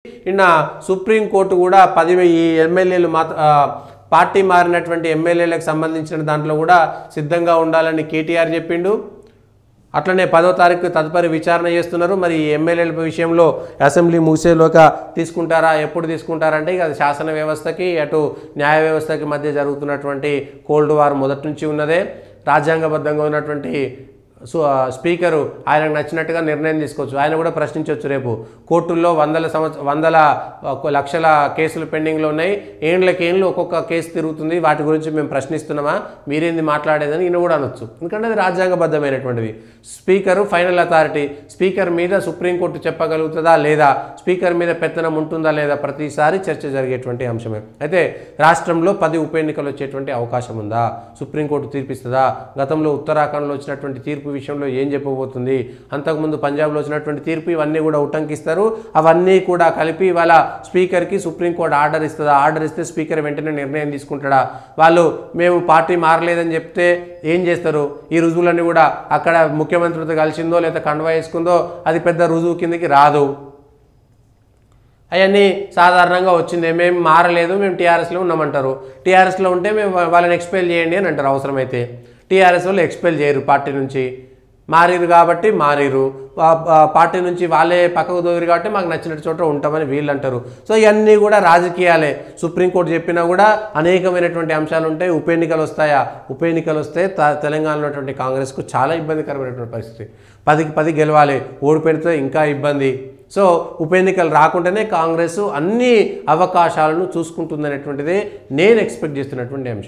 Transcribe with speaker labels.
Speaker 1: నిన్న సుప్రీంకోర్టు కూడా 10 ఈ ఎమ్మెల్యేలు పార్టీ మారినటువంటి ఎమ్మెల్యేలకు సంబంధించిన దాంట్లో కూడా సిద్ధంగా ఉండాలని కేటీఆర్ చెప్పిండు. అట్లనే 10వ తారీఖు తదుపరి విచారణ చేస్తున్నారు. మరి ఈ ఎమ్మెల్యేల విషయంలో అసెంబ్లీ ముగిసేలోగా తీసుకుంటారా, ఎప్పుడు తీసుకుంటారంటే ఇక శాసన వ్యవస్థకి అటు న్యాయ వ్యవస్థకి మధ్య జరుగుతున్నటువంటి కోల్డ్ వార్ మొదటి నుంచి ఉన్నదే. రాజ్యాంగబద్ధంగా ఉన్నటువంటి స్పీకరు ఆయనకు నచ్చినట్టుగా నిర్ణయం తీసుకోవచ్చు. ఆయన కూడా ప్రశ్నించవచ్చు. రేపు కోర్టుల్లో వందల లక్షల కేసులు పెండింగ్లో ఉన్నాయి. ఏండ్లకేండ్లు ఒక్కొక్క కేసు తిరుగుతుంది. వాటి గురించి మేము ప్రశ్నిస్తున్నామా, మీరేంది మాట్లాడేదని ఈయన కూడా అనొచ్చు. ఎందుకంటే అది రాజ్యాంగబద్ధమైనటువంటిది. Speaker final authority. స్పీకర్ మీద సుప్రీంకోర్టు చెప్పగలుగుతుందా లేదా, స్పీకర్ మీద పెత్తనం ఉంటుందా లేదా, ప్రతిసారి చర్చ జరిగేటువంటి అంశమే. అయితే రాష్ట్రంలో 10 ఉప ఎన్నికలు వచ్చేటువంటి అవకాశం ఉందా, సుప్రీంకోర్టు తీర్పిస్తుందా, గతంలో ఉత్తరాఖండ్లో వచ్చినటువంటి తీర్పు విషయంలో ఏం చెప్పబోతుంది, అంతకుముందు పంజాబ్లో వచ్చినటువంటి తీర్పు, ఇవన్నీ కూడా ఉటంకిస్తారు. అవన్నీ కూడా కలిపి వాళ్ళ స్పీకర్కి సుప్రీంకోర్టు ఆర్డర్ ఇస్తుందా, ఆర్డర్ ఇస్తే స్పీకర్ వెంటనే నిర్ణయం తీసుకుంటాడా, వాళ్ళు మేము పార్టీ మారలేదని చెప్తే ఏం చేస్తారు, ఈ రుజువులన్నీ కూడా అక్కడ ముఖ్యమంత్రితో కలిసిందో లేదా కండువా వేసుకుందో అది పెద్ద రుజువు కిందకి రాదు. అవన్నీ సాధారణంగా వచ్చింది, మేము మారలేదు, మేము టీఆర్ఎస్లో ఉన్నామంటారు. టీఆర్ఎస్లో ఉంటే మేము వాళ్ళని ఎక్స్పెల్ చేయండి అని అంటారు. అవసరమైతే టీఆర్ఎస్ వాళ్ళు ఎక్స్పెల్ చేయరు, పార్టీ నుంచి మారిరు కాబట్టి మారిరు, పార్టీ నుంచి వాళ్ళే పక్కకు దోగిరు కాబట్టి మాకు నచ్చిన చోట ఉంటామని వీళ్ళు అంటారు. సో ఇవన్నీ కూడా రాజకీయాలే. సుప్రీంకోర్టు చెప్పినా కూడా అనేకమైనటువంటి అంశాలు ఉంటాయి. ఉప ఎన్నికలు వస్తాయా, ఉప ఎన్నికలు వస్తే తెలంగాణలో ఉన్నటువంటి కాంగ్రెస్కు చాలా ఇబ్బందికరమైనటువంటి పరిస్థితి. 10కి 10 గెలవాలి, ఓడిపోయితే ఇంకా ఇబ్బంది. సో ఉప ఎన్నికలు రాకుండానే కాంగ్రెస్ అన్ని అవకాశాలను చూసుకుంటుందనేటువంటిదే నేను ఎక్స్పెక్ట్ చేస్తున్నటువంటి అంశం.